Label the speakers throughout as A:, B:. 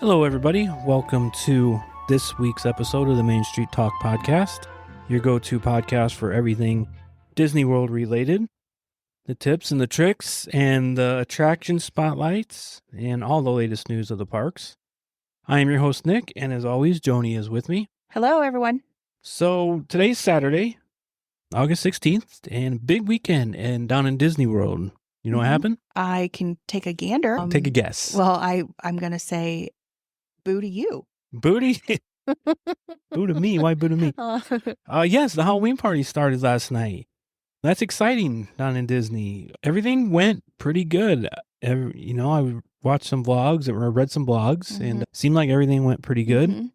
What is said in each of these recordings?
A: Hello, everybody. Welcome to this week's episode of the Main Street Talk podcast, your go-to podcast for everything Disney World related, the tips and the tricks and the attraction spotlights and all the latest news of the parks. I am your host, Nick, and as always, Joni is with me.
B: Hello, everyone.
A: So today's Saturday, August 16th, and big weekend and down in Disney World. You know what happened?
B: I can take a gander.
A: Take a guess.
B: Well, I'm going to say boo to you.
A: Booty? Boo to me? Why boo to me? Yes, the Halloween party started last night. That's exciting down in Disney. Everything went pretty good. I watched some vlogs or read some blogs and it seemed like everything went pretty good.
B: Mm-hmm.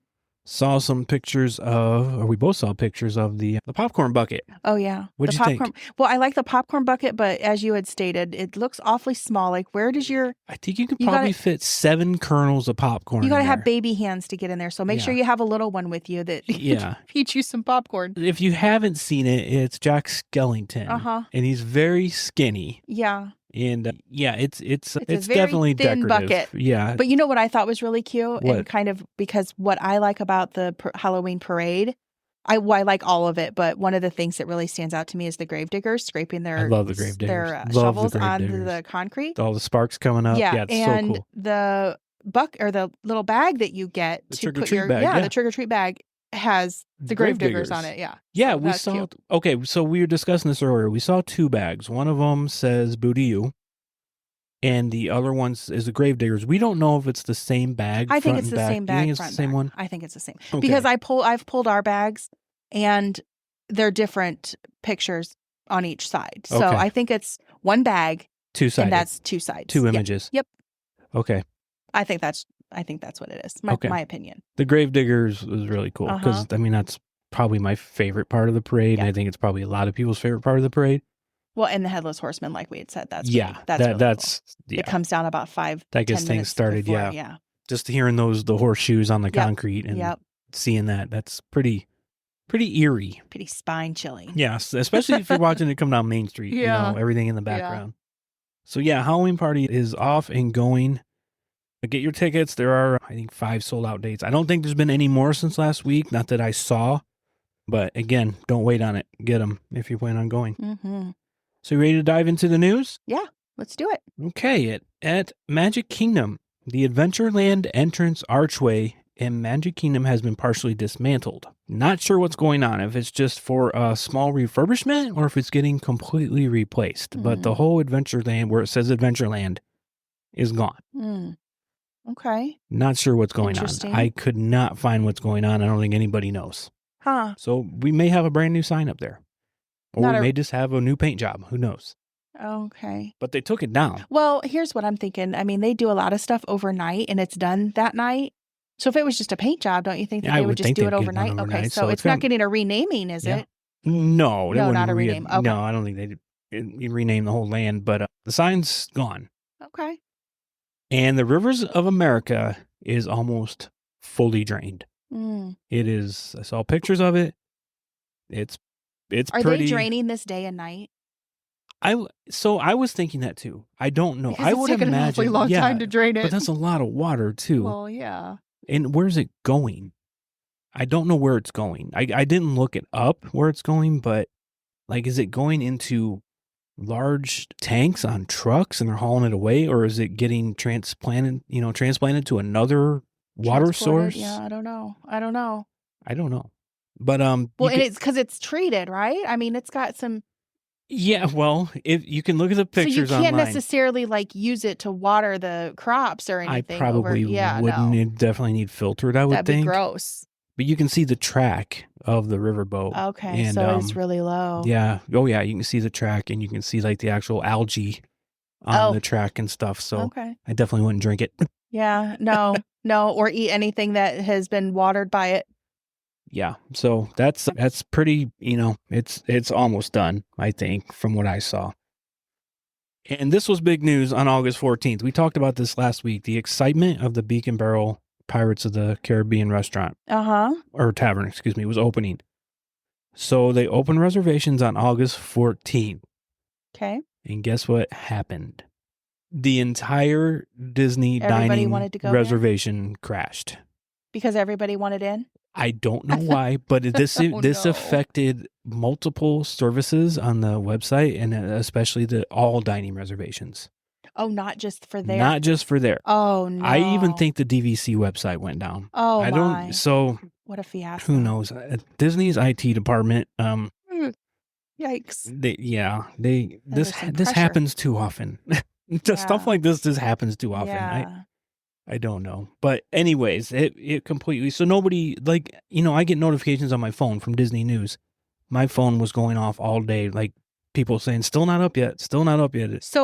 A: Saw some pictures we both saw pictures of the popcorn bucket.
B: Oh, yeah.
A: What did you think?
B: Well, I like the popcorn bucket, but as you had stated, it looks awfully small. Like, where does
A: I think you could probably fit 7 kernels of popcorn.
B: You got to
A: in
B: have
A: there.
B: baby hands to get in there. So make sure you have a little one with you that feeds you some popcorn.
A: If you haven't seen it, it's Jack Skellington.
B: Uh-huh.
A: And he's very skinny.
B: Yeah.
A: And it's
B: very
A: definitely
B: thin
A: decorative.
B: bucket.
A: Yeah.
B: But you know what I thought was really cute?
A: What?
B: And kind of because what I like about the Halloween parade, I like all of it, but one of the things that really stands out to me is the gravediggers scraping
A: I love the gravediggers.
B: Their
A: Love
B: shovels
A: the gravediggers.
B: onto the concrete.
A: All the sparks coming up. Yeah, it's
B: and
A: so cool.
B: the the little bag that you get
A: The
B: to put
A: trick-or-treat
B: your
A: bag,
B: the trick-or-treat bag has the gravediggers on it. Yeah.
A: Yeah,
B: So
A: we
B: that's
A: saw.
B: cute.
A: Okay, so we were discussing this earlier. We saw 2 bags. One of them says "Boo to You," and the other one is the gravediggers. We don't know if it's the same bag.
B: I think
A: front
B: it's
A: and
B: the
A: back.
B: same
A: You
B: bag.
A: think it's the
B: front
A: same
B: back.
A: one?
B: I think it's the same
A: Okay.
B: because I've pulled our bags and they're different pictures on each side. So
A: Okay.
B: I think it's one bag
A: 2-sided.
B: and that's 2 sides.
A: 2 images.
B: Yep.
A: Okay.
B: I think that's what it is. My opinion.
A: The gravediggers was really cool because that's probably my favorite part of the parade.
B: Yeah.
A: And I think it's probably a lot of people's favorite part of the parade.
B: Well, and the Headless Horseman, like we had said, that's
A: Really
B: cool.
A: Yeah.
B: It comes down about 5.
A: That gets
B: 10
A: things
B: minutes
A: started.
B: before,
A: Yeah.
B: yeah.
A: Just hearing the horseshoes on the concrete and seeing that's pretty eerie.
B: Pretty spine chilling.
A: Yes, especially if you're watching it come down Main Street.
B: Yeah.
A: You know, everything in the background. So yeah, Halloween party is off and going. Get your tickets. There are, I think, 5 sold out dates. I don't think there's been any more since last week. Not that I saw. But again, don't wait on it. Get them if you plan on going.
B: Mm-hmm.
A: So you ready to dive into the news?
B: Yeah, let's do it.
A: Okay, at Magic Kingdom, the Adventureland entrance archway in Magic Kingdom has been partially dismantled. Not sure what's going on, if it's just for a small refurbishment or if it's getting completely replaced. But the whole Adventureland, where it says Adventureland, is gone.
B: Okay.
A: Not sure what's going on. I could not find what's going on. I don't think anybody knows.
B: Huh.
A: So we may have a brand new sign up there. Or we may just have a new paint job. Who knows?
B: Okay.
A: But they took it down.
B: Well, here's what I'm thinking. I mean, they do a lot of stuff overnight and it's done that night. So if it was just a paint job, don't you think that they would just do it overnight? Okay. So it's not getting a renaming, is it?
A: No.
B: No, not a rename. Okay.
A: No, I don't think they rename the whole land, but the sign's gone.
B: Okay.
A: And the Rivers of America is almost fully drained. It is. I saw pictures of it. It's
B: Are they draining this day and night?
A: I was thinking that too. I don't know.
B: Because
A: I
B: it's
A: would
B: taken
A: imagine
B: an awfully long time to drain it.
A: But that's a lot of water too.
B: Well, yeah.
A: And where's it going? I don't know where it's going. I didn't look it up where it's going, but like, is it going into large tanks on trucks and they're hauling it away, or is it getting transplanted to another water source?
B: Yeah, I don't know.
A: But
B: and it's because it's treated, right? I mean, it's got some.
A: Yeah, well, if you can look at the pictures
B: so you can't
A: online.
B: necessarily use it to water the crops or anything.
A: I probably wouldn't.
B: No.
A: It'd definitely need filtered, I would think.
B: That'd be gross.
A: But you can see the track of the riverboat.
B: Okay,
A: and,
B: so it's really low.
A: Yeah. Oh, yeah. You can see the track, and you can see the actual algae on the track and stuff. So I definitely wouldn't drink it.
B: Yeah. No. Or eat anything that has been watered by it.
A: Yeah. So that's pretty. It's almost done, I think, from what I saw. And this was big news on August 14th. We talked about this last week. The excitement of the Beacon Barrel Pirates of the Caribbean restaurant. Or tavern, excuse me, was opening. So they opened reservations on August 14th.
B: Okay.
A: And guess what happened? The entire Disney dining reservation crashed.
B: Because everybody wanted in?
A: I don't know why, but this affected multiple services on the website, and especially the all dining reservations.
B: Oh, not just for there?
A: Not just for there.
B: Oh, no.
A: I even think the DVC website went down.
B: Oh, my.
A: So
B: what a fiasco.
A: Who knows? Disney's IT department,
B: yikes.
A: This happens too often. Stuff like this just happens too often. Yeah. I don't know. But anyways, it completely, so nobody, like, I get notifications on my phone from Disney News. My phone was going off all day, like people saying, still not up yet. So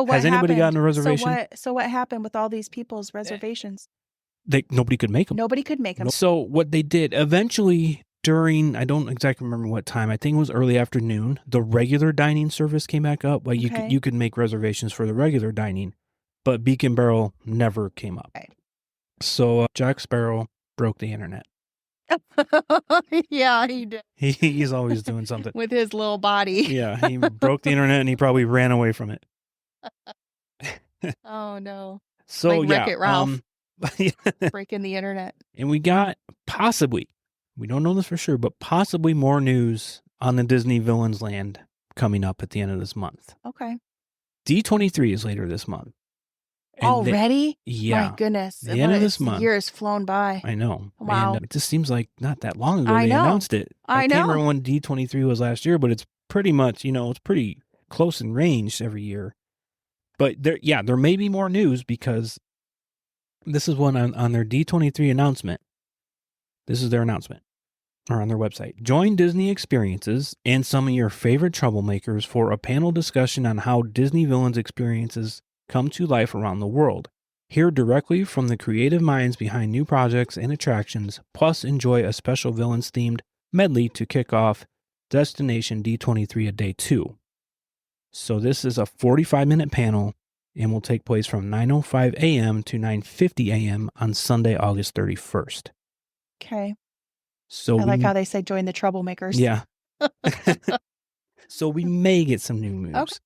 A: what has anybody gotten a reservation?
B: So what happened with all these people's reservations?
A: Nobody could make them. So what they did eventually during, I don't exactly remember what time, I think it was early afternoon, the regular dining service came back up. Like you could make reservations for the regular dining, but Beacon Barrel never came up. Okay. So Jack Sparrow broke the internet.
B: Yeah, he did.
A: He's always doing something.
B: With his little body.
A: Yeah, he broke the internet and he probably ran away from it.
B: Oh, no.
A: So,
B: like Wreck-It Ralph. Breaking the internet.
A: And we got possibly, we don't know this for sure, but possibly more news on the Disney Villains Land coming up at the end of this month.
B: Okay.
A: D23 is later this month.
B: Already?
A: Yeah.
B: My goodness.
A: The end of this month.
B: The year has flown by.
A: I know.
B: Wow.
A: And it just seems like not that long ago they announced it. I can't remember when D23 was last year, but it's pretty much, it's pretty close in range every year. But there may be more news because this is one on their D23 announcement. This is their announcement, or on their website. Join Disney Experiences and some of your favorite troublemakers for a panel discussion on how Disney villains experiences come to life around the world. Hear directly from the creative minds behind new projects and attractions, plus enjoy a special villains-themed medley to kick off Destination D23 at day 2. So this is a 45-minute panel and will take place from 9:05 a.m. to 9:50 a.m. on Sunday, August 31st.
B: Okay.
A: So
B: I like how they say join the troublemakers.
A: Yeah. So we may get some new moves.
B: Okay.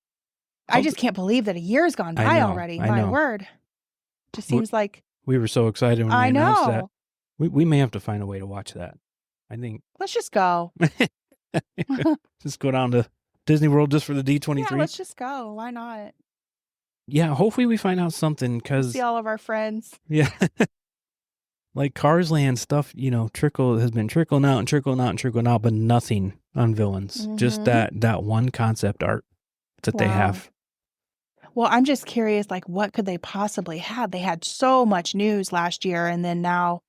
B: I just can't believe that a year's gone by already. My word. Just seems like
A: we were so excited when they announced that. We may have to find a way to watch that. I think.
B: Let's just go.
A: Just go down to Disney World just for the D23.
B: Yeah, let's just go. Why not?
A: Yeah, hopefully we find out something because
B: see all of our friends.
A: Yeah. Like Cars Land stuff, has been trickling out, but nothing on villains. Mm-hmm. Just that one concept art that they have.
B: Well, I'm just curious, like, what could they possibly have? They had so much news last year, and then now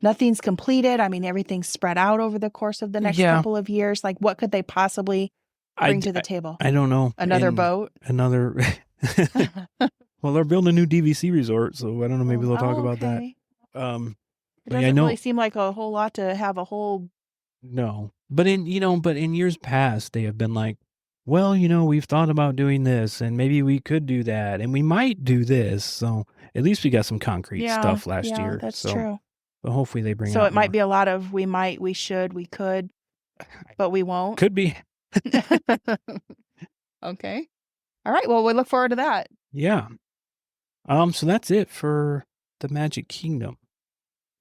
B: nothing's completed. I mean, everything's spread out over the course of the next couple of years. Like, what could they possibly bring to the table?
A: I don't know.
B: Another boat?
A: Another. Well, they're building a new DVC resort, so I don't know. Maybe they'll talk about that.
B: It doesn't really seem like a whole lot to have a whole.
A: No, but in years past, they have been like, well, we've thought about doing this, and maybe we could do that, and we might do this. So at least we got some concrete stuff last year.
B: That's true.
A: But hopefully they bring.
B: So it might be a lot of we might, we should, we could, but we won't.
A: Could be.
B: Okay. All right. Well, we look forward to that.
A: Yeah. So that's it for the Magic Kingdom.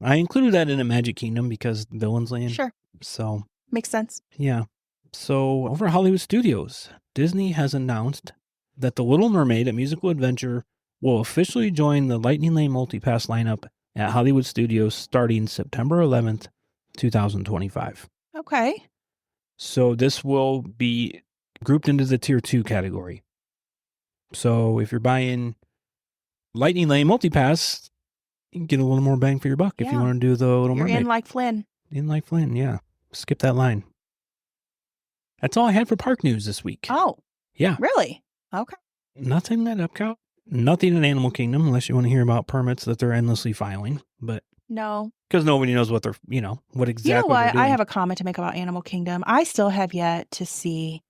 A: I included that in a Magic Kingdom because Villains Land.
B: Sure.
A: So
B: makes sense.
A: Yeah. So over at Hollywood Studios, Disney has announced that The Little Mermaid, a musical adventure, will officially join the Lightning Lane Multipass lineup at Hollywood Studios starting September 11th, 2025.
B: Okay.
A: So this will be grouped into the Tier 2 category. So if you're buying Lightning Lane Multipass, you can get a little more bang for your buck if you want to do The Little Mermaid.
B: You're in like Flynn.
A: Yeah. Skip that line. That's all I had for park news this week.
B: Oh.
A: Yeah.
B: Really? Okay.
A: Nothing at Epcot. Nothing in Animal Kingdom, unless you want to hear about permits that they're endlessly filing. But
B: no.
A: Because nobody knows what they're, what exactly they're doing.
B: I have a comment to make about Animal Kingdom. I still have yet to see.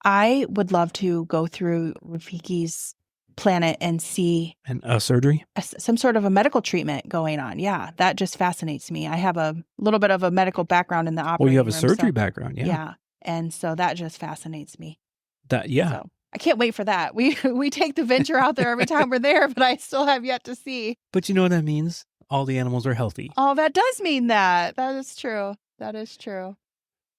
B: I would love to go through Rafiki's planet and see
A: a surgery,
B: some sort of a medical treatment going on. Yeah, that just fascinates me. I have a little bit of a medical background in the operating room.
A: Well, you have a surgery background, yeah.
B: Yeah, and so that just fascinates me.
A: So
B: I can't wait for that. We take the Venture out there every time we're there, but I still have yet to see.
A: But you know what that means? All the animals are healthy.
B: Oh, that does mean that. That is true. That is true.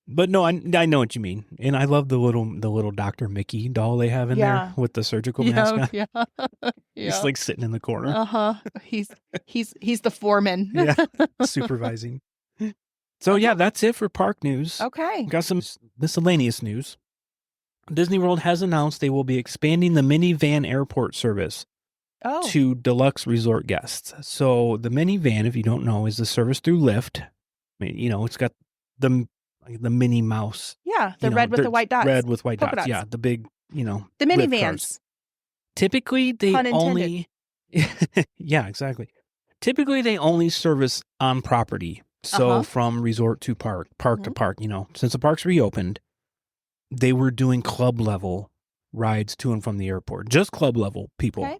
A: But no, I know what you mean, and I love the little Dr. Mickey doll they have in there with the surgical mask on.
B: Yeah.
A: He's like sitting in the corner.
B: He's the foreman.
A: Yeah, supervising. So yeah, that's it for park news.
B: Okay.
A: Got some miscellaneous news. Disney World has announced they will be expanding the minivan airport service to deluxe resort guests. So the minivan, if you don't know, is the service through Lyft. I mean, it's got the Minnie Mouse.
B: Yeah, the red with the white dots.
A: Red with white
B: Polka
A: dots. Yeah, the big,
B: the minivans.
A: Typically, they only... Yeah, exactly. Typically, they only service on property. So from resort to park to park, since the park's reopened, they were doing club level rides to and from the airport. Just club level people. Okay.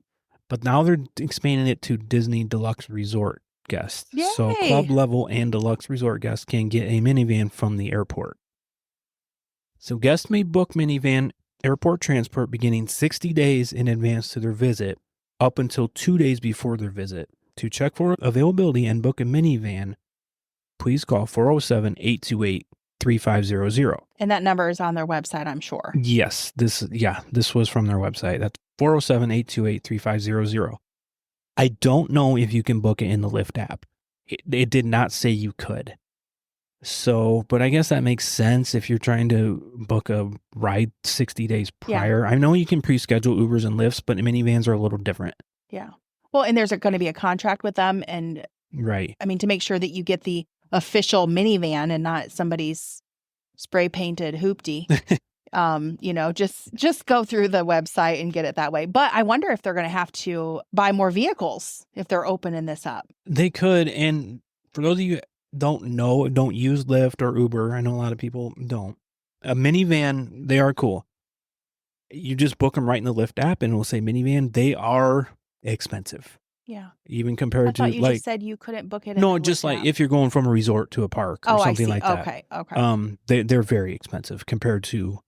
A: But now they're expanding it to Disney Deluxe Resort guests. Yay. So club level and deluxe resort guests can get a minivan from the airport. So guests may book minivan airport transport beginning 60 days in advance to their visit up until 2 days before their visit. To check for availability and book a minivan, please call 407-828-3500.
B: And that number is on their website, I'm sure.
A: Yes, this was from their website. That's 407-828-3500. I don't know if you can book it in the Lyft app. It did not say you could. So, but I guess that makes sense if you're trying to book a ride 60 days prior. Yeah. I know you can pre-schedule Ubers and Lyfts, but minivans are a little different.
B: Yeah. Well, and there's going to be a contract with them. And
A: right.
B: I mean, to make sure that you get the official minivan and not somebody's spray painted hoopty. Just go through the website and get it that way. But I wonder if they're going to have to buy more vehicles if they're opening this up.
A: They could. And for those of you who don't use Lyft or Uber, I know a lot of people don't. A minivan, they are cool. You just book them right in the Lyft app and it'll say minivan. They are expensive.
B: Yeah.
A: Even compared to
B: you just said you couldn't book it.
A: No, just like if you're going from a resort to a park or something like that.
B: Okay.
A: They're very expensive compared to,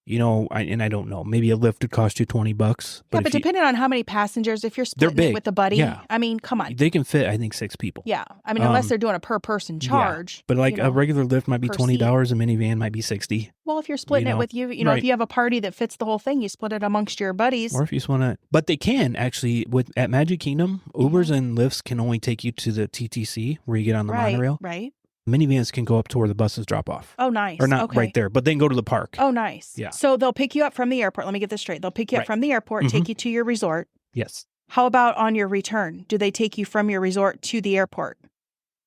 A: I don't know, maybe a Lyft would cost you $20.
B: But depending on how many passengers, if you're splitting it with a buddy, I mean, come on.
A: They can fit, I think, 6 people.
B: Yeah. I mean, unless they're doing a per person charge.
A: Yeah. But like a regular Lyft might be $20, a minivan might be $60.
B: Well, if you're splitting it with right. If you have a party that fits the whole thing, you split it amongst your buddies.
A: Or if you just want to, but they can actually, at Magic Kingdom, Ubers and Lyfts can only take you to the TTC where you get on the monorail.
B: Right.
A: Minivans can go up to where the buses drop off.
B: Oh, nice.
A: Or not right there, but they can go to the park.
B: Oh, nice.
A: Yeah.
B: So they'll pick you up from the airport. Let me get this straight. They'll pick you up from the airport, take you to your resort.
A: Yes.
B: How about on your return? Do they take you from your resort to the airport?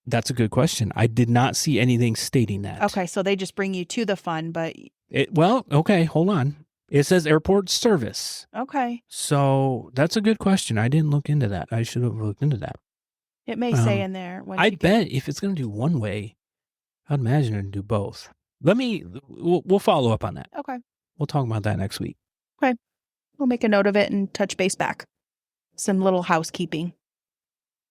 A: That's a good question. I did not see anything stating that.
B: Okay, so they just bring you to the fun, but...
A: okay, hold on. It says airport service.
B: Okay.
A: So that's a good question. I didn't look into that. I should have looked into that.
B: It may say in there.
A: I bet if it's going to do one way, I'd imagine it'd do both. We'll follow up on that.
B: Okay.
A: We'll talk about that next week.
B: Okay. We'll make a note of it and touch base back. Some little housekeeping.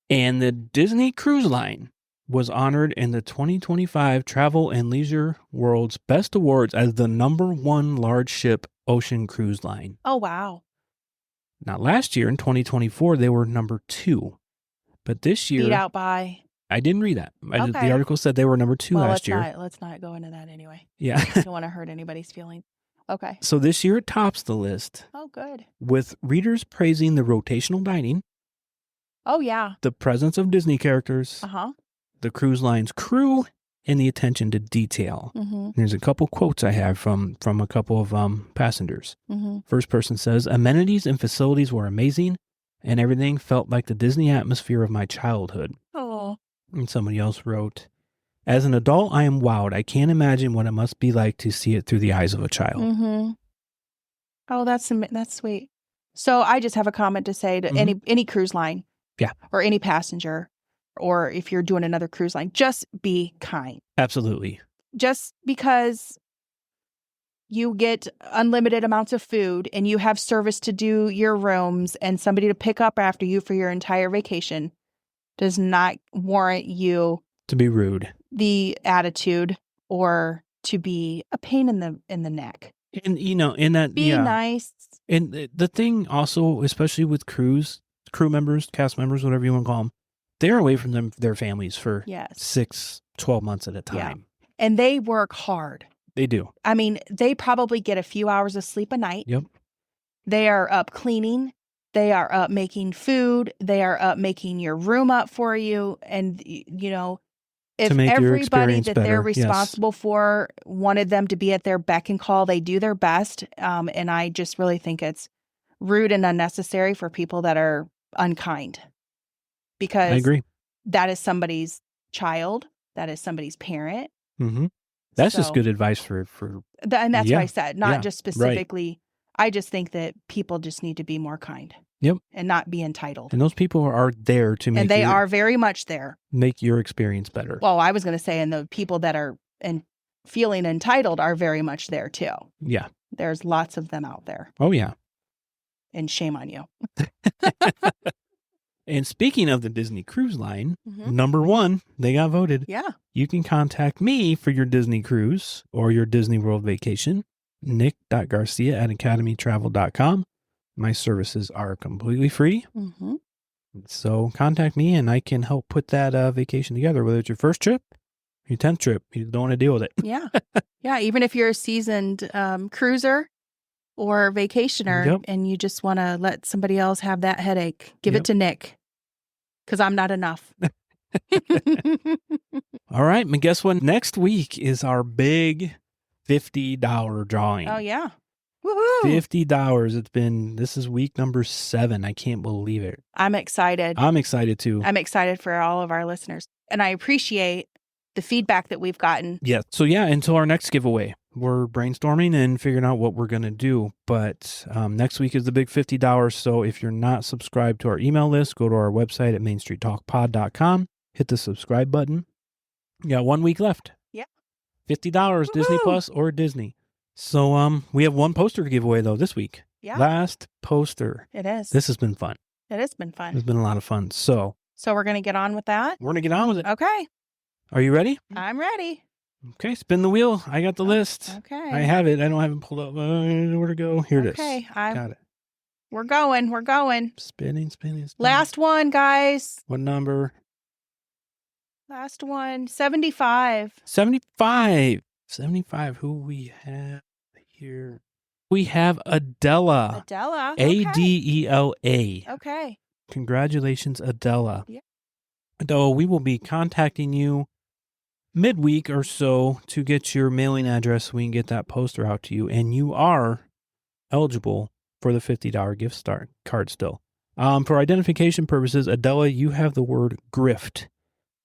A: And the Disney Cruise Line was honored in the 2025 Travel and Leisure World's Best Awards as the #1 large ship ocean cruise line.
B: Oh, wow.
A: Now, last year in 2024, they were #2. But this year...
B: Beat out by...
A: I didn't read that. The article said they were #2 last year.
B: Let's not go into that anyway.
A: Yeah.
B: I don't want to hurt anybody's feelings. Okay.
A: So this year it tops the list.
B: Oh, good.
A: With readers praising the rotational dining.
B: Oh, yeah.
A: The presence of Disney characters. The cruise line's crew, and the attention to detail. There's a couple quotes I have from a couple of passengers. First person says, amenities and facilities were amazing, and everything felt like the Disney atmosphere of my childhood.
B: Oh.
A: And somebody else wrote, as an adult, I am wowed. I can't imagine what it must be like to see it through the eyes of a child.
B: Oh, that's sweet. So I just have a comment to say to any cruise line.
A: Yeah.
B: Or any passenger, or if you're doing another cruise line, just be kind.
A: Absolutely.
B: Just because you get unlimited amounts of food and you have service to do your rooms and somebody to pick up after you for your entire vacation does not warrant you
A: to be rude,
B: the attitude, or to be a pain in the neck.
A: And in that
B: be nice.
A: And the thing also, especially with crew members, cast members, whatever you want to call them, they're away from their families for 12 months at a time.
B: Yeah. And they work hard.
A: They do.
B: I mean, they probably get a few hours of sleep a night.
A: Yep.
B: They are up cleaning. They are up making food. They are up making your room up for you. And, you know, if everybody that they're responsible for wanted them to be at their beck and call, they do their best. And I just really think it's rude and unnecessary for people that are unkind. Because
A: I agree.
B: That is somebody's child. That is somebody's parent.
A: Mm-hmm. That's just good advice for
B: and that's what I said, not just specifically. Right. I just think that people just need to be more kind.
A: Yep.
B: And not be entitled.
A: And those people are there to make
B: and they are very much there.
A: Make your experience better.
B: Well, I was going to say, and the people that are feeling entitled are very much there too.
A: Yeah.
B: There's lots of them out there.
A: Oh, yeah.
B: And shame on you.
A: And speaking of the Disney Cruise Line, number 1, they got voted.
B: Yeah.
A: You can contact me for your Disney cruise or your Disney World vacation, nick.garcia@academytravel.com. My services are completely free.
B: Mm-hmm.
A: So contact me and I can help put that vacation together, whether it's your first trip, your 10th trip. You don't want to deal with it.
B: Yeah. Yeah. Even if you're a seasoned cruiser or vacationer and you just want to let somebody else have that headache, give it to Nick, because I'm not enough.
A: All right. And guess what? Next week is our big $50 drawing.
B: Oh, yeah. Woohoo!
A: $50. This is week number 7. I can't believe it.
B: I'm excited.
A: I'm excited too.
B: I'm excited for all of our listeners. And I appreciate the feedback that we've gotten.
A: Yeah. So until our next giveaway, we're brainstorming and figuring out what we're going to do. But next week is the big $50. So if you're not subscribed to our email list, go to our website at mainstreettalkpod.com, hit the subscribe button. You got 1 week left.
B: Yeah.
A: $50, Woo-hoo! Disney Plus or Disney. So we have one poster to give away though this week.
B: Yeah.
A: Last poster.
B: It is.
A: This has been fun.
B: It has been fun.
A: It's been a lot of fun. So
B: we're going to get on with that?
A: We're going to get on with it.
B: Okay.
A: Are you ready?
B: I'm ready.
A: Okay, spin the wheel. I got the list.
B: Okay.
A: I have it. I don't have it pulled up. Where to go? Here it is.
B: Okay.
A: Got it.
B: We're going.
A: Spinning.
B: Last one, guys.
A: What number?
B: Last one. 75.
A: 75. Who we have here? We have Adela.
B: Adela. Okay.
A: Adela.
B: Okay.
A: Congratulations, Adela.
B: Yeah.
A: Though we will be contacting you midweek or so to get your mailing address so we can get that poster out to you. And you are eligible for the $50 gift card still. For identification purposes, Adela, you have the word grift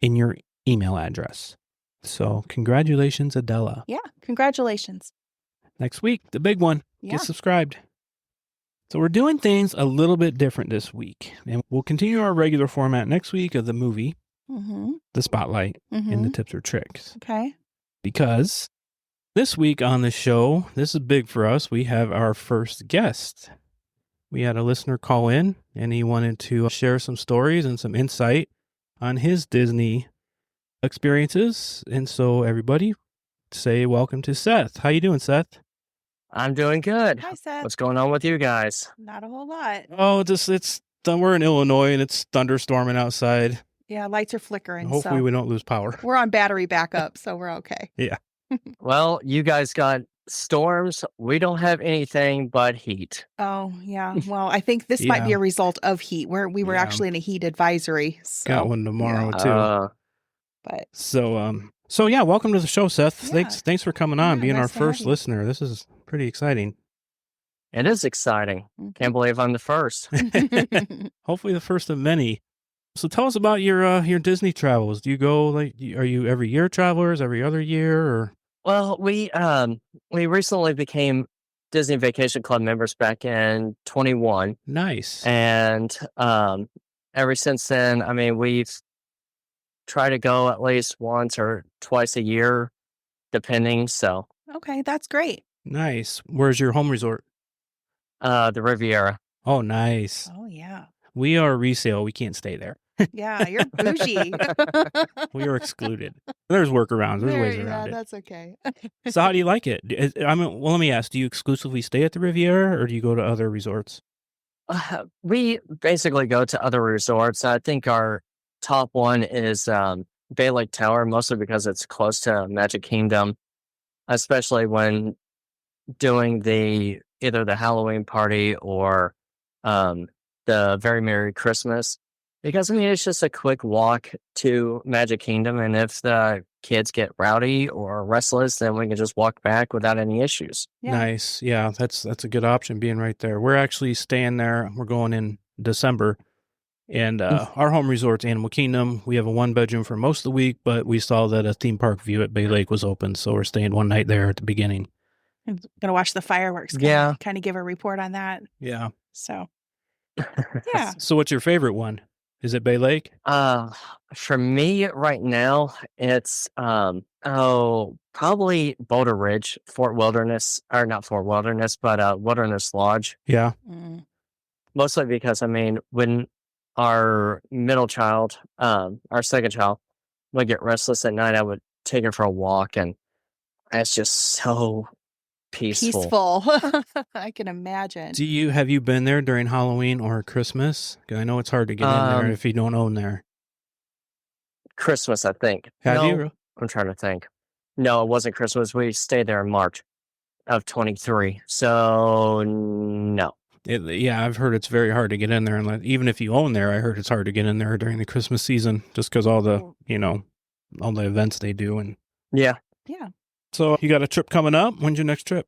A: in your email address. So congratulations, Adela.
B: Yeah, congratulations.
A: Next week, the big one.
B: Yeah.
A: Get subscribed. So we're doing things a little bit different this week. And we'll continue our regular format next week of the movie, the spotlight, and the tips or tricks.
B: Okay.
A: Because this week on the show, this is big for us. We have our first guest. We had a listener call in, and he wanted to share some stories and some insight on his Disney experiences. And so everybody say welcome to Seth. How you doing, Seth?
C: I'm doing good.
B: Hi, Seth.
C: What's going on with you guys?
B: Not a whole lot.
A: Oh, we're in Illinois and it's thunderstorming outside.
B: Yeah, lights are flickering.
A: Hopefully we don't lose power.
B: We're on battery backup, so we're okay.
A: Yeah.
C: Well, you guys got storms. We don't have anything but heat.
B: Oh, yeah. Well, I think this might be a result of heat. We were actually in a heat advisory. So.
A: Got one tomorrow too.
B: But
A: So yeah, welcome to the show, Seth.
B: Yeah.
A: Thanks for coming on, being
B: nice
A: our
B: to
A: first
B: have you.
A: listener. This is pretty exciting.
C: It is exciting. Can't believe I'm the first.
A: Hopefully the first of many. So tell us about your Disney travels. Do you go are you every year travelers, every other year, or?
C: Well, we recently became Disney Vacation Club members back in 21.
A: Nice.
C: And ever since then, I mean, we've tried to go at least once or twice a year, depending. So
B: okay, that's great.
A: Nice. Where's your home resort?
C: The Riviera.
A: Oh, nice.
B: Oh, yeah.
A: We are resale. We can't stay there.
B: Yeah, you're bougie.
A: We are excluded. There's workarounds. There's ways around it.
B: That's okay.
A: So how do you like it? Well, let me ask, do you exclusively stay at the Riviera or do you go to other resorts?
C: We basically go to other resorts. I think our top one is Bay Lake Tower, mostly because it's close to Magic Kingdom, especially when doing either the Halloween party or the Very Merry Christmas. Because, I mean, it's just a quick walk to Magic Kingdom, and if the kids get rowdy or restless, then we can just walk back without any issues.
B: Yeah.
A: Nice. Yeah, that's a good option being right there. We're actually staying there. We're going in December. And our home resort's Animal Kingdom. We have a 1-bedroom for most of the week, but we saw that a theme park view at Bay Lake was open, so we're staying one night there at the beginning.
B: I'm gonna watch the fireworks.
C: Yeah.
B: Kind of give a report on that.
A: Yeah.
B: So yeah.
A: So what's your favorite one? Is it Bay Lake?
C: For me right now, it's probably Boulder Ridge, Fort Wilderness, or not Fort Wilderness, but Wilderness Lodge.
A: Yeah.
B: Mm.
C: Mostly because, I mean, when our middle child, our second child, would get restless at night, I would take her for a walk, and it's just so peaceful.
B: I can imagine.
A: Have you been there during Halloween or Christmas? Because I know it's hard to get in there if you don't own there.
C: Christmas, I think.
A: Have
C: No,
A: you?
C: I'm trying to think. No, it wasn't Christmas. We stayed there in March of 23. So, no.
A: Yeah, I've heard it's very hard to get in there. And even if you own there, I heard it's hard to get in there during the Christmas season just because all the events they do. And
C: Yeah.
B: Yeah.
A: so you got a trip coming up? When's your next trip?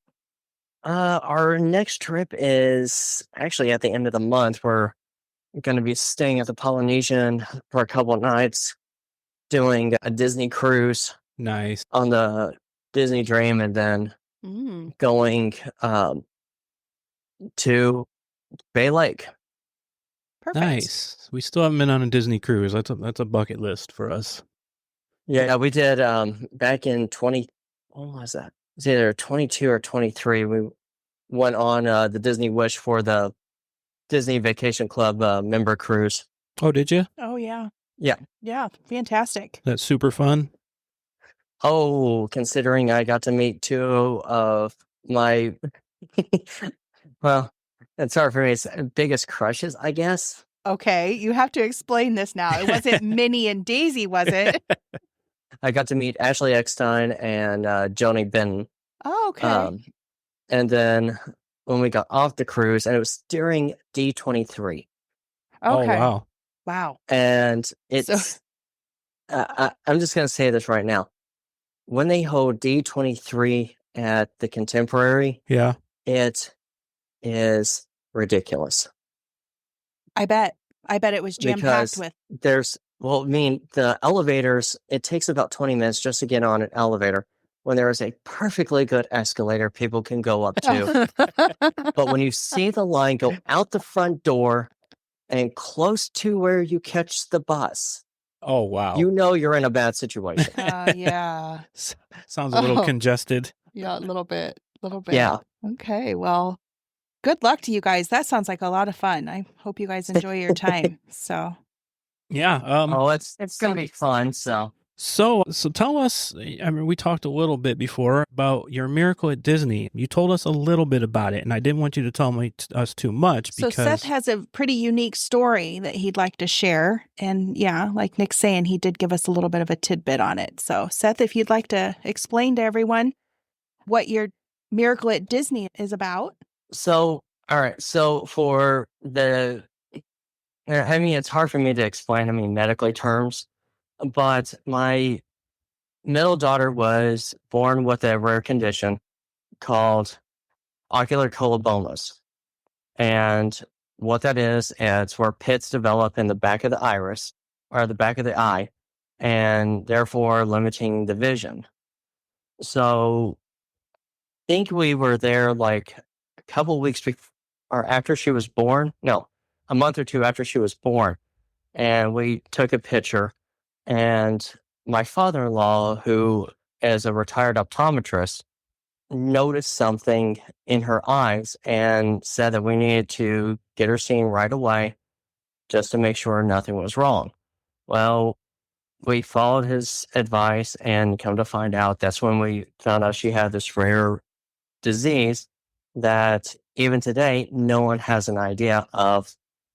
C: Our next trip is actually at the end of the month. We're going to be staying at the Polynesian for a couple of nights, doing a Disney cruise.
A: Nice.
C: On the Disney Dream, and then going to Bay Lake.
B: Perfect.
A: Nice. We still haven't been on a Disney cruise. That's a bucket list for us.
C: Yeah, we did back in what was that? It was either 22 or 23. We went on the Disney Wish for the Disney Vacation Club member cruise.
A: Oh, did you?
B: Oh, yeah.
C: Yeah.
B: Yeah. Fantastic.
A: That's super fun.
C: Oh, considering I got to meet 2 of my, well, it's hard for me. It's biggest crushes, I guess.
B: Okay. You have to explain this now. It wasn't Minnie and Daisy, was it?
C: I got to meet Ashley Eckstein and Joni Benton.
B: Oh, okay.
C: And then when we got off the cruise, and it was during D23.
A: Oh,
B: Okay.
A: wow.
B: Wow.
C: And it's, I'm just going to say this right now. When they hold D23 at the Contemporary,
A: Yeah.
C: it is ridiculous.
B: I bet it was jam-packed with.
C: The elevators, it takes about 20 minutes just to get on an elevator when there is a perfectly good escalator people can go up to. But when you see the line go out the front door and close to where you catch the bus,
A: oh, wow.
C: you know you're in a bad situation.
B: Yeah.
A: Sounds a little congested.
B: Yeah, a little bit.
C: Yeah.
B: Okay, well, good luck to you guys. That sounds like a lot of fun. I hope you guys enjoy your time. So,
A: Yeah.
C: It's going to be fun.
A: So tell us, I mean, we talked a little bit before about your miracle at Disney. You told us a little bit about it, and I didn't want you to tell us too much because...
B: So Seth has a pretty unique story that he'd like to share. And yeah, like Nick's saying, he did give us a little bit of a tidbit on it. So Seth, if you'd like to explain to everyone what your miracle at Disney is about.
C: So, all right. So for it's hard for me to explain, medically terms. But my middle daughter was born with a rare condition called ocular colobomas. And what that is, it's where pits develop in the back of the iris or the back of the eye, and therefore limiting the vision. So I think we were there like a couple weeks or after she was born. No, a month or 2 after she was born. And we took a picture. And my father-in-law, who is a retired optometrist, noticed something in her eyes and said that we needed to get her seen right away just to make sure nothing was wrong. Well, we followed his advice, and come to find out, that's when we found out she had this rare disease that even today, no one has an idea of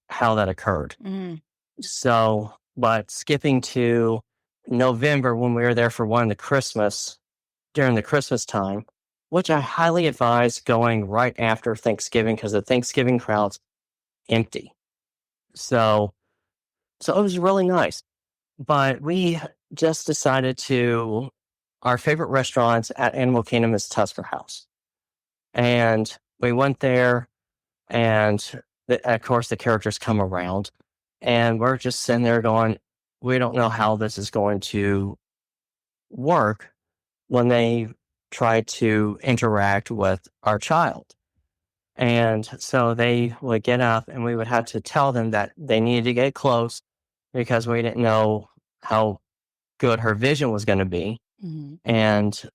C: how that occurred.
B: Mm.
C: So, but skipping to November, when we were there for during the Christmas time, which I highly advise going right after Thanksgiving, because the Thanksgiving crowd's empty. So it was really nice. But we just decided our favorite restaurant at Animal Kingdom is Tusker House. And we went there, and of course the characters come around, and we're just sitting there going, we don't know how this is going to work when they try to interact with our child. And so they would get up, and we would have to tell them that they needed to get close, because we didn't know how good her vision was going to be.
B: Mm-hmm.
C: And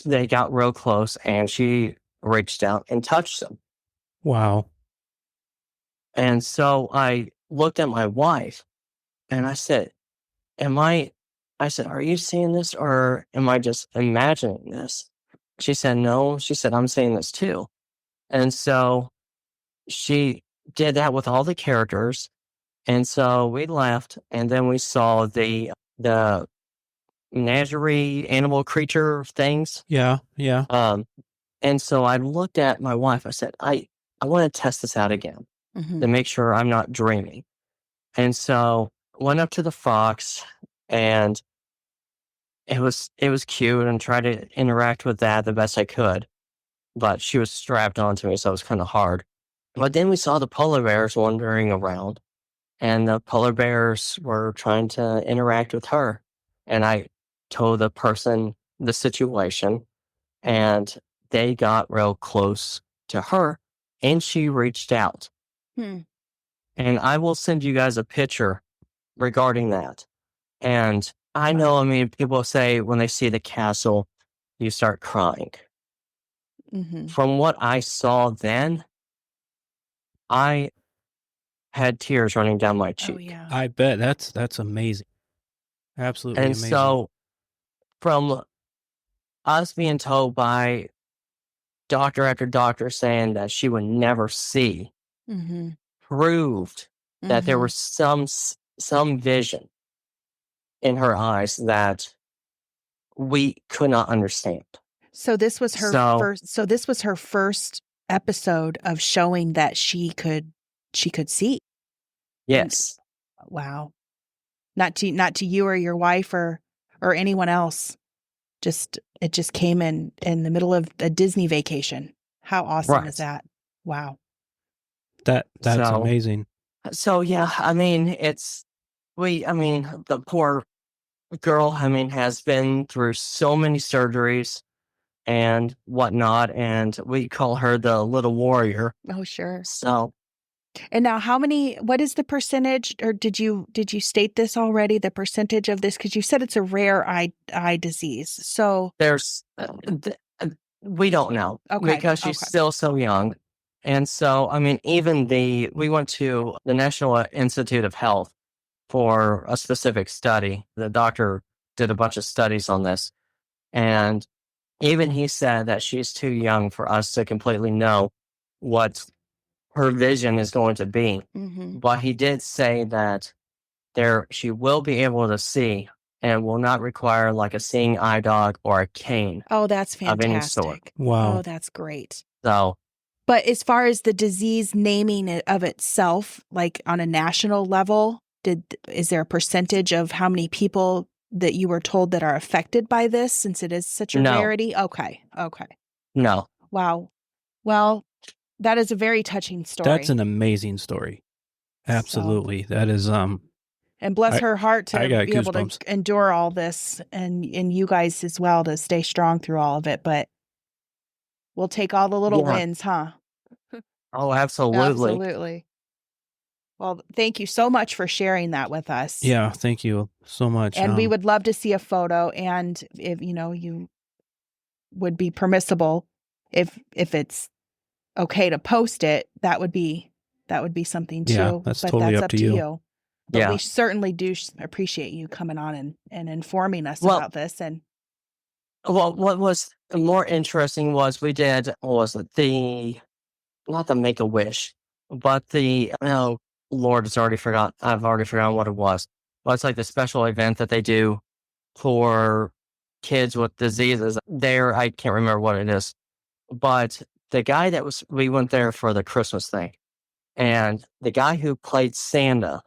C: they got real close, and she reached out and touched them.
A: Wow.
C: And so I looked at my wife, and I said, are you seeing this, or am I just imagining this? She said, no. She said, I'm seeing this too. And so she did that with all the characters. And so we left, and then we saw the menagerie animal creature things.
A: Yeah.
C: And so I looked at my wife. I said, I want to test this out again to make sure I'm not dreaming. And so went up to the fox, and it was cute, and tried to interact with that the best I could. But she was strapped onto me, so it was kind of hard. But then we saw the polar bears wandering around, and the polar bears were trying to interact with her. And I told the person the situation, and they got real close to her, and she reached out. And I will send you guys a picture regarding that. And I know, people say when they see the castle, you start crying.
B: Mm-hmm.
C: From what I saw then, I had tears running down my cheek.
B: Oh, yeah.
A: I bet that's amazing. Absolutely
C: And
A: amazing.
C: so from us being told by doctor after doctor saying that she would never see, proved that there was some vision in her eyes that we could not understand.
B: So this was her first. So this was her first episode of showing that she could see.
C: Yes.
B: And, wow. Not to you or your wife or anyone else. It just came in the middle of a Disney vacation. How awesome is that? Wow.
A: That's amazing.
C: So yeah, the poor girl, has been through so many surgeries and whatnot, and we call her the little warrior.
B: Oh, sure.
C: So,
B: and now what is the percentage, or did you state this already, the percentage of this? Because you said it's a rare eye disease. So
C: there's, we don't know, because she's still so young. And so, we went to the National Institute of Health for a specific study. The doctor did a bunch of studies on this, and even he said that she's too young for us to completely know what her vision is going to be. But he did say that she will be able to see, and will not require like a seeing eye dog or a cane.
B: Oh, that's fantastic.
C: Of any sort.
A: Wow.
B: Oh, that's great.
C: So,
B: but as far as the disease naming it of itself, like on a national level, is there a percentage of how many people that you were told that are affected by this, since it is such a rarity? Okay.
C: No.
B: Wow. Well, that is a very touching story.
A: That's an amazing story. Absolutely. So, that is
B: and bless her heart to be able to endure all this, and you guys as well to stay strong through all of it. But we'll take all the little wins, huh?
C: Oh, absolutely.
B: Absolutely. Well, thank you so much for sharing that with us.
A: Yeah, thank you so much.
B: And we would love to see a photo, and if you would be permissible, if it's okay to post it, that would be that would be something too.
A: Yeah, that's
B: but
A: totally
B: that's
A: up to you.
B: But
C: Yeah.
B: we certainly do appreciate you coming on and informing us
C: Well-
B: about this. And
C: Well, what was more interesting was we did, what was it, not the Make-A-Wish, but Lord, I've already forgotten what it was. Well, it's like the special event that they do for kids with diseases. I can't remember what it is. But the guy we went there for the Christmas thing. And the guy who played Santa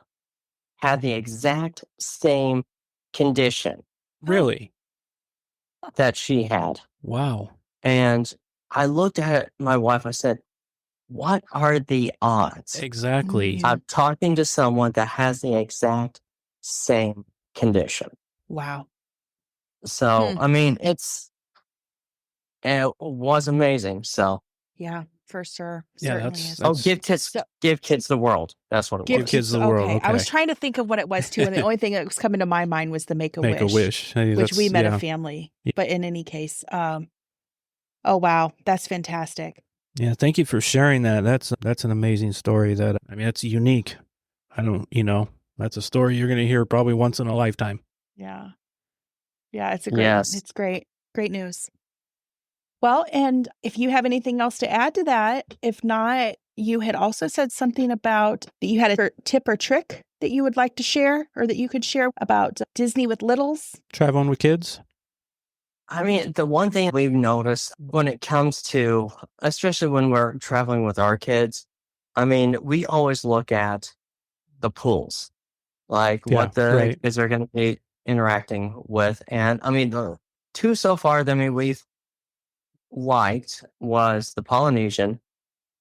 C: had the exact same condition
A: Really?
C: that she had.
A: Wow.
C: And I looked at my wife, I said, what are the odds?
A: Exactly.
B: Mhm.
C: I'm talking to someone that has the exact same condition.
B: wow.
C: So, I mean, it was amazing. So,
B: Yeah, for sure.
A: Yeah,
B: Certainly
A: that's-
B: is.
C: give kids the world. That's what it
A: Give
C: was.
A: kids the world,
B: I was
A: okay.
B: trying to think of what it was too, and the only thing that was coming to my mind was the Make-A-Wish.
A: Make-A-Wish. Hey,
B: Which
A: that's-
B: we met
A: yeah.
B: a family.
A: Yeah.
B: But in any case, oh wow, that's fantastic.
A: Yeah, thank you for sharing that. That's an amazing story. That's unique. That's a story you're going to hear probably once in a lifetime.
B: Yeah. Yeah, it's
C: Yes.
B: it's great. Great news. Well, and if you have anything else to add to that, if not, you had also said something about that you had a tip or trick that you would like to share or that you could share about Disney with littles.
A: Traveling with kids?
C: I mean, the one thing we've noticed when it comes to, especially when we're traveling with our kids, I mean, we always look at the pools, like
A: Yeah,
C: what the
A: right.
C: kids are going to be interacting with. And I mean, the two so far that we've liked was the Polynesian,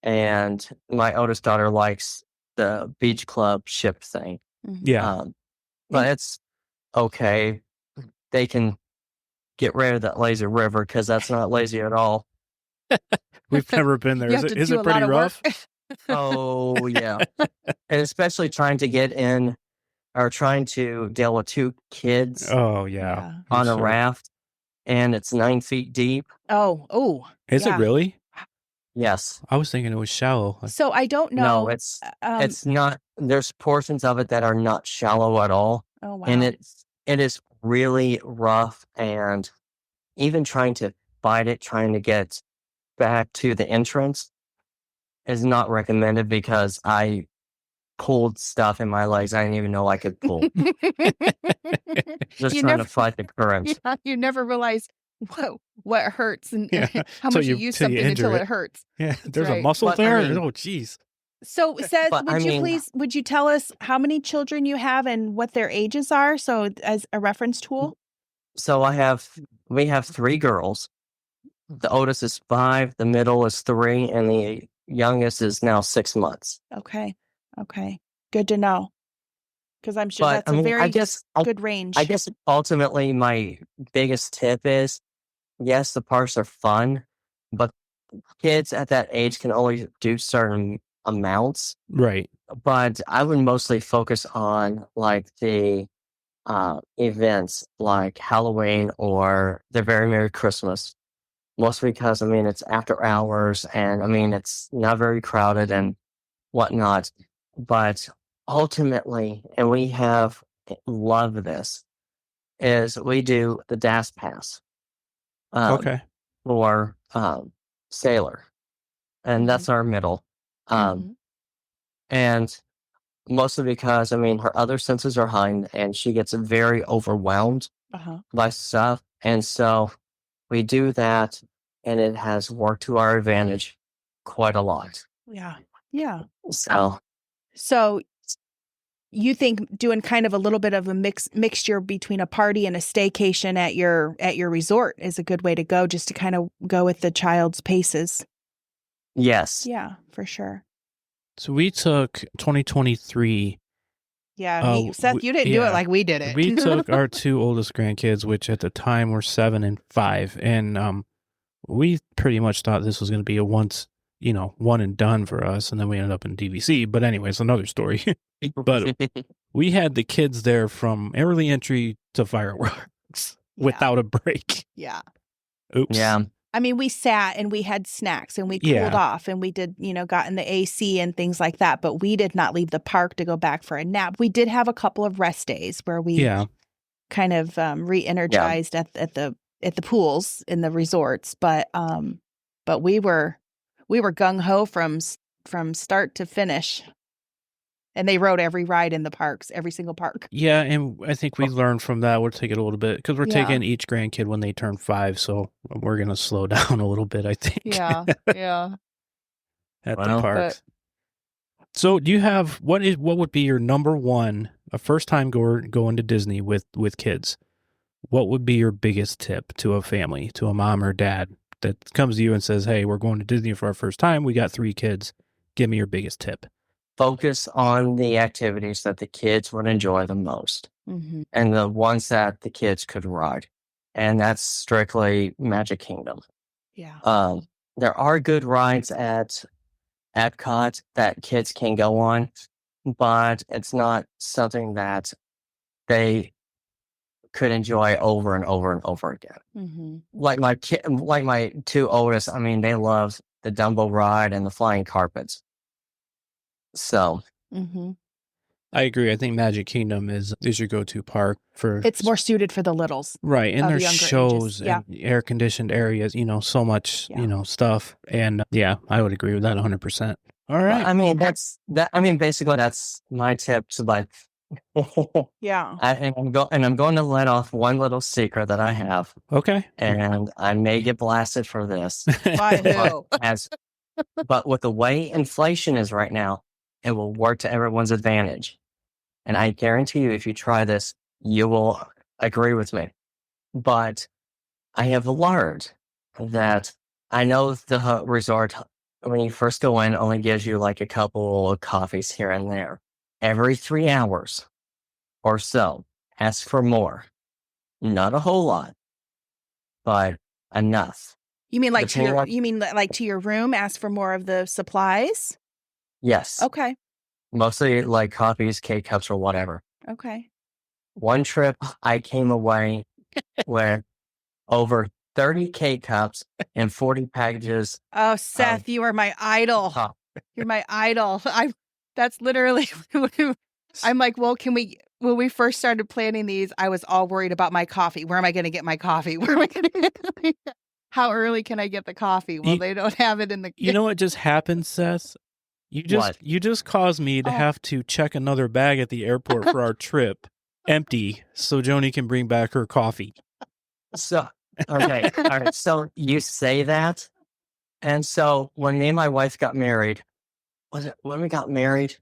C: and my oldest daughter likes the beach club ship thing.
A: Yeah.
C: But it's okay. They can get rid of that lazy river because that's not lazy at all.
A: We've never been there.
B: You
A: Is
B: have
A: it
B: to
A: is
B: do
A: it
B: a
A: pretty
B: lot of
A: rough?
B: work.
C: Oh, yeah. And especially trying to get in or trying to deal with two kids
A: Oh, yeah.
C: on a
A: Sure.
C: raft, and it's 9 feet deep.
B: Oh.
A: Is
B: yeah.
A: it really?
C: Yes.
A: I was thinking it was shallow.
B: So I don't know.
C: No, it's not. There's portions of it that are not shallow at all.
B: Oh wow.
C: And it is really rough, and even trying to fight it, trying to get back to the entrance is not recommended because I pulled stuff in my legs I didn't even know I could pull. Just
B: You
C: trying
B: never-
C: to fight the current.
B: Yeah, you never realize what hurts and
A: Yeah,
B: how
A: till
B: much you
A: you-
B: use
A: till you
B: something
A: injure
B: until
A: it.
B: it hurts.
A: Yeah, there's
B: right.
A: a muscle
C: But, I
A: there.
C: mean-
A: Oh, jeez.
B: So, Seth,
C: But,
B: would you tell us how many children you have and what their ages are? So, as a reference tool.
C: So we have 3 girls. The oldest is 5, the middle is 3, and the youngest is now 6 months.
B: Okay. Good to know. Because I'm sure
C: But
B: that's
C: I mean,
B: a very
C: I guess
B: good range.
C: I guess ultimately my biggest tip is, yes, the parks are fun, but kids at that age can only do certain amounts.
A: Right.
C: But I would mostly focus on like the events like Halloween or the Very Merry Christmas. Mostly because, I mean, it's after hours and, I mean, it's not very crowded and whatnot. But ultimately, and we have loved this, is we do the DAS Pass
A: Okay.
C: for Sailor. And that's our middle.
B: Mhm.
C: And mostly because, I mean, her other senses are heightened and she gets very overwhelmed
B: Uh-huh.
C: by stuff. And so we do that, and it has worked to our advantage quite a lot.
B: Yeah.
C: So,
B: So, you think doing kind of a little bit of a mixture between a party and a staycation at your resort is a good way to go, just to kind of go with the child's paces.
C: yes.
B: Yeah, for sure.
A: So we took 2023.
B: Yeah, Seth, you didn't do it like we did it.
A: We took our 2 oldest grandkids, which at the time were 7 and 5, and we pretty much thought this was going to be a once, one and done for us, and then we ended up in DVC. But anyway, it's another story. But we had the kids there from early entry to fireworks without a break.
B: Yeah.
A: Oops.
C: Yeah.
B: I mean, we sat and we had snacks and we cooled off and we did, got in the AC and things like that. But we did not leave the park to go back for a nap. We did have a couple of rest days where we kind of re-energized at the pools in the resorts. But we were gung ho from start to finish. And they rode every ride in the parks, every single park.
A: Yeah, and I think we learned from that. We'll take it a little bit because we're taking each grandkid when they turn 5, so we're going to slow down a little bit, I think.
B: Yeah.
A: At the parks. So do you have, what would be your number one, a first time going to Disney with kids? What would be your biggest tip to a family, to a mom or dad that comes to you and says, hey, we're going to Disney for our first time. We got 3 kids. Give me your biggest tip.
C: Focus on the activities that the kids would enjoy the most and the ones that the kids could ride. And that's strictly Magic Kingdom.
B: Yeah.
C: There are good rides at Epcot that kids can go on, but it's not something that they could enjoy over and over and over again. Like my 2 oldest, I mean, they love the Dumbo ride and the flying carpets. So,
A: I agree. I think Magic Kingdom is your go-to park for.
B: It's more suited for the littles,
A: right? And there's shows and air-conditioned areas. So much, stuff. And I would agree with that 100%. All right.
C: I mean, basically, that's my tip to like. I'm going to let off one little secret that I have.
A: Okay.
C: And I may get blasted for this.
B: By who?
C: But with the way inflation is right now, it will work to everyone's advantage. And I guarantee you, if you try this, you will agree with me. But I have learned that I know the resort, when you first go in, only gives you like a couple of coffees here and there. Every 3 hours or so, ask for more. Not a whole lot, but enough.
B: You mean like to your room? Ask for more of the supplies?
C: Yes.
B: Okay.
C: Mostly like coffees, K-cups, or whatever.
B: Okay.
C: One trip, I came away with over 30 K-cups and 40 packages.
B: Oh, Seth, you are my idol. You're my idol. That's literally. I'm like, well, when we first started planning these, I was all worried about my coffee. Where am I going to get my coffee? Where am I going to get? How early can I get the coffee? Well, they don't have it in the.
A: You know what just happened, Seth? You just caused me to have to check another bag at the airport for our trip, empty, so Joni can bring back her coffee.
C: So, okay, all right. So you say that, and so when me and my wife got married, was it when we got married,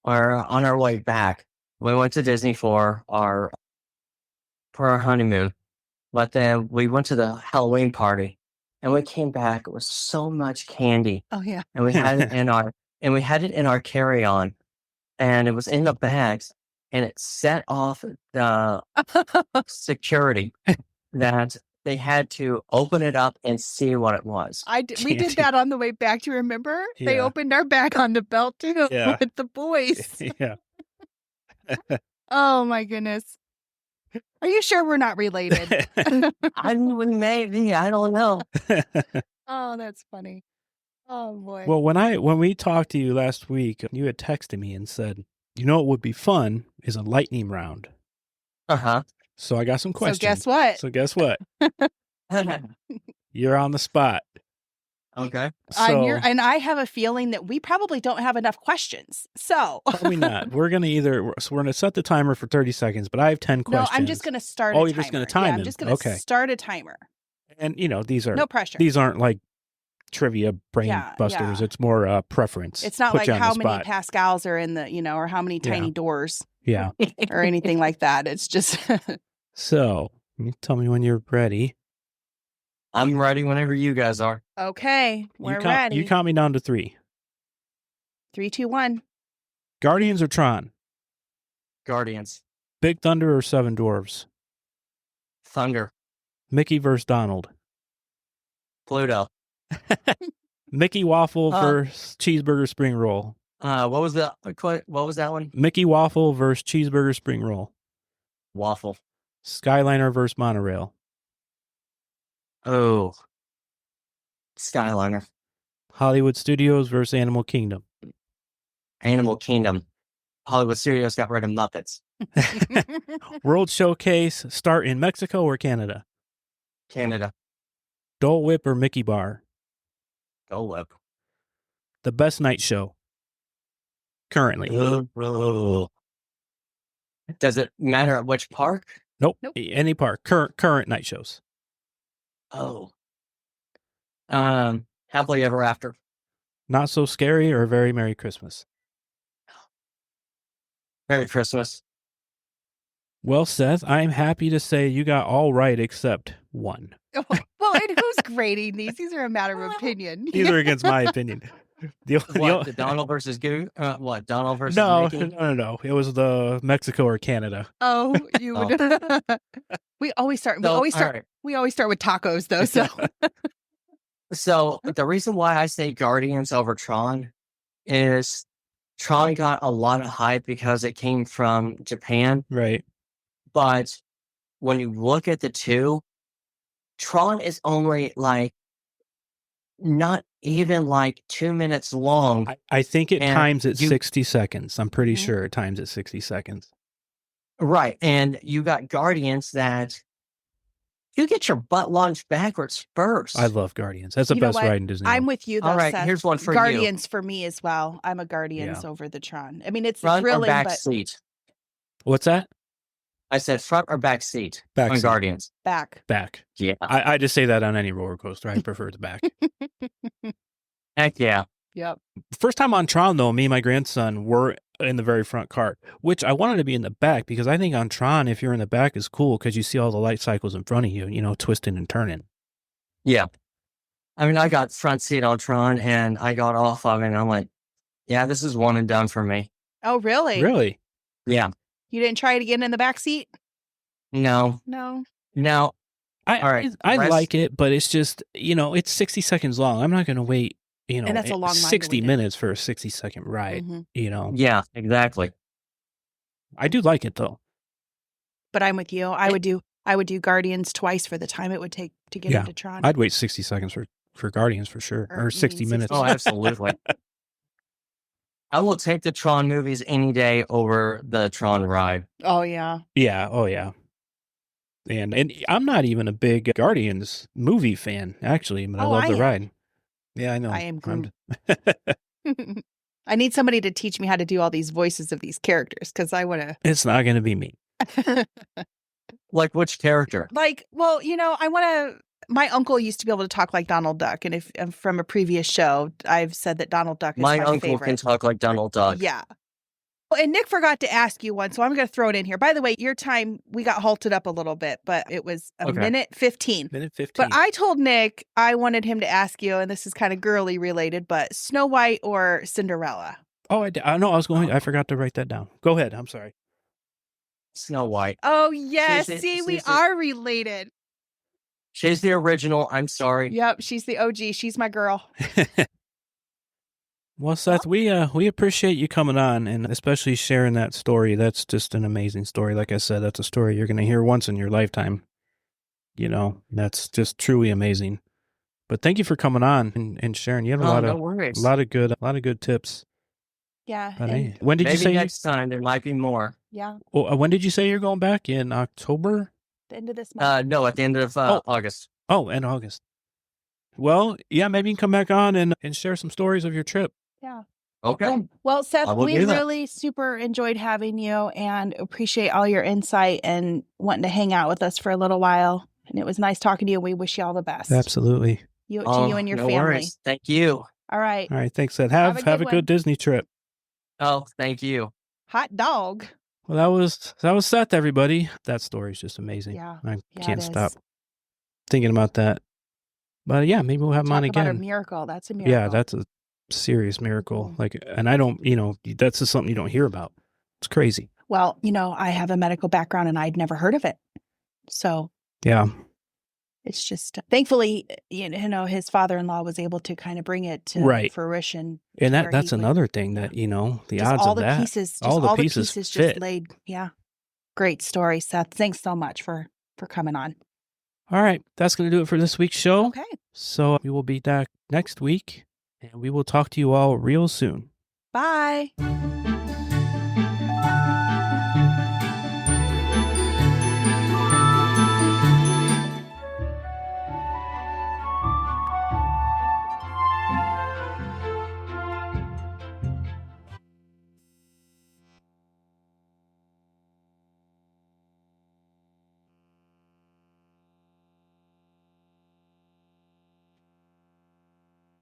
C: or on our way back? We went to Disney for our honeymoon, but then we went to the Halloween party. And we came back with so much candy.
B: Oh yeah.
C: And we had it in our carry-on, and it was in the bags, and it set off the security that they had to open it up and see what it was.
B: We did that on the way back. Do you remember? Yeah. They opened our bag on the belt too with the boys.
A: Yeah.
B: Oh my goodness. Are you sure we're not related?
C: Maybe. I don't know.
B: Oh, that's funny. Oh boy.
A: Well, when we talked to you last week, you had texted me and said, what would be fun is a lightning round. So I got some questions. So guess what? You're on the spot.
C: Okay.
B: And I have a feeling that we probably don't have enough questions. So
A: probably not. We're going to set the timer for 30 seconds, but I have 10 questions.
B: No, I'm just going to start a timer.
A: Oh, you're just going to time it?
B: I'm just going to start a timer.
A: And, these are...
B: No pressure.
A: These aren't like trivia brain busters. It's more preference.
B: It's not like how many Pascals are in the, or how many tiny doors.
A: Yeah.
B: Or anything like that. It's just...
A: So, you tell me when you're ready.
C: I'm ready whenever you guys are.
B: Okay, we're ready.
A: You count me down to 3.
B: 3, 2, 1.
A: Guardians or Tron?
C: Guardians.
A: Big Thunder or Seven Dwarfs?
C: Thunder.
A: Mickey versus Donald?
C: Pluto.
A: Mickey Waffle versus Cheeseburger Spring Roll?
C: What was that one?
A: Mickey Waffle versus Cheeseburger Spring Roll?
C: Waffle.
A: Skyliner versus Monorail?
C: Oh, Skyliner.
A: Hollywood Studios versus Animal Kingdom.
C: Animal Kingdom. Hollywood Studios got rid of Muppets.
A: World Showcase start in Mexico or Canada?
C: Canada.
A: Dole Whip or Mickey Bar?
C: Go Whip.
A: The best night show currently?
C: Does it matter at which park?
A: Nope. Any park. Current night shows.
C: Oh. Happily Ever After.
A: Not So Scary or Very Merry Christmas?
C: Merry Christmas.
A: Well, Seth, I'm happy to say you got all right except one.
B: Well, and who's grading these? These are a matter of opinion.
A: These are against my opinion.
C: The Donald versus Goo? What, Donald versus Mickey?
A: No. It was the Mexico or Canada.
B: Oh, you would. We always start. We always start with tacos, though. So,
C: so the reason why I say Guardians over Tron is Tron got a lot of hype because it came from Japan,
A: right?
C: But when you look at the two, Tron is only like not even like 2 minutes long.
A: I think it times at 60 seconds. I'm pretty sure it times at 60 seconds.
C: Right. And you got Guardians that you get your butt launched backwards first.
A: I love Guardians. That's the best ride in Disney.
B: I'm with you, though,
C: all right,
B: Seth.
C: Here's one for
B: Guardians for me as well. I'm a Guardians over the Tron. I mean, it's
C: front
B: thrilling,
C: or back
B: but
C: seat.
A: What's that?
C: I said front or back seat
A: back
C: on
A: seat.
C: Guardians.
B: Back.
C: Yeah.
A: I just say that on any roller coaster. I prefer the back.
C: Heck yeah.
B: Yep.
A: First time on Tron, though, me and my grandson were in the very front cart, which I wanted to be in the back because I think on Tron, if you're in the back, is cool because you see all the light cycles in front of you, twisting and turning.
C: Yeah. I mean, I got front seat on Tron and I got off of it and I'm like, yeah, this is one and done for me.
B: Oh, really?
A: Really?
C: Yeah.
B: You didn't try it again in the back seat?
C: No.
B: No.
C: Now,
A: I like it, but it's just, it's 60 seconds long. I'm not going to wait,
B: and that's a long
A: 60 minutes for a 60-second ride,
C: Yeah, exactly.
A: I do like it, though.
B: But I'm with you. I would do Guardians twice for the time it would take to get into Tron.
A: I'd wait 60 seconds for Guardians for sure, or 60 minutes.
C: Oh, absolutely. I will take the Tron movies any day over the Tron ride.
B: Oh, yeah.
A: Yeah. Oh, yeah. And I'm not even a big Guardians movie fan, actually, but I love the ride. Yeah, I know.
B: I am Groot. I need somebody to teach me how to do all these voices of these characters because I want to.
A: It's not going to be me.
C: Like which character?
B: I want to. My uncle used to be able to talk like Donald Duck, and if from a previous show, I've said that Donald Duck is my
C: uncle
B: favorite.
C: Can talk like Donald Duck.
B: Yeah. Well, and Nick forgot to ask you one, so I'm going to throw it in here. By the way, your time, we got halted up a little bit, but it was a minute 15.
A: Minute 15.
B: But I told Nick I wanted him to ask you, and this is kind of girly related, but Snow White or Cinderella?
A: Oh, I forgot to write that down. Go ahead. I'm sorry.
C: Snow White.
B: Oh, yes. See, we are related.
C: She's the original. I'm sorry.
B: Yep, she's the OG. She's my girl.
A: Well, Seth, we appreciate you coming on and especially sharing that story. That's just an amazing story. Like I said, that's a story you're going to hear once in your lifetime. That's just truly amazing. But thank you for coming on and sharing. You have a lot of good tips.
B: Yeah.
A: When did you say
C: next time there might be more?
B: Yeah.
A: Well, when did you say you're going back? In October?
B: The end of this month?
C: No, at the end of August.
A: Oh, in August. Well, yeah, maybe you can come back on and share some stories of your trip.
B: Yeah.
C: Okay.
B: Well, Seth, we really super enjoyed having you and appreciate all your insight and wanting to hang out with us for a little while. And it was nice talking to you. We wish you all the best.
A: Absolutely.
B: To you and your family.
C: Worries. Thank you.
B: All right.
A: All right. Thanks, Seth. Have a good Disney trip.
C: Oh, thank you.
B: Hot dog.
A: Well, that was Seth, everybody. That story is just amazing.
B: Yeah.
A: I can't stop thinking about that. But yeah, maybe we'll have him on again.
B: About a miracle. That's a miracle.
A: Yeah, that's a serious miracle. And I don't, that's just something you don't hear about. It's crazy.
B: Well, I have a medical background and I'd never heard of it. So
A: yeah,
B: it's just thankfully, his father-in-law was able to kind of bring it to fruition.
A: And that's another thing that, the odds
B: all
A: of
B: the
A: that,
B: pieces,
A: all the pieces
B: just laid. Yeah. Great story, Seth. Thanks so much for coming on.
A: All right. That's going to do it for this week's show.
B: Okay.
A: So we will be back next week, and we will talk to you all real soon.
B: Bye.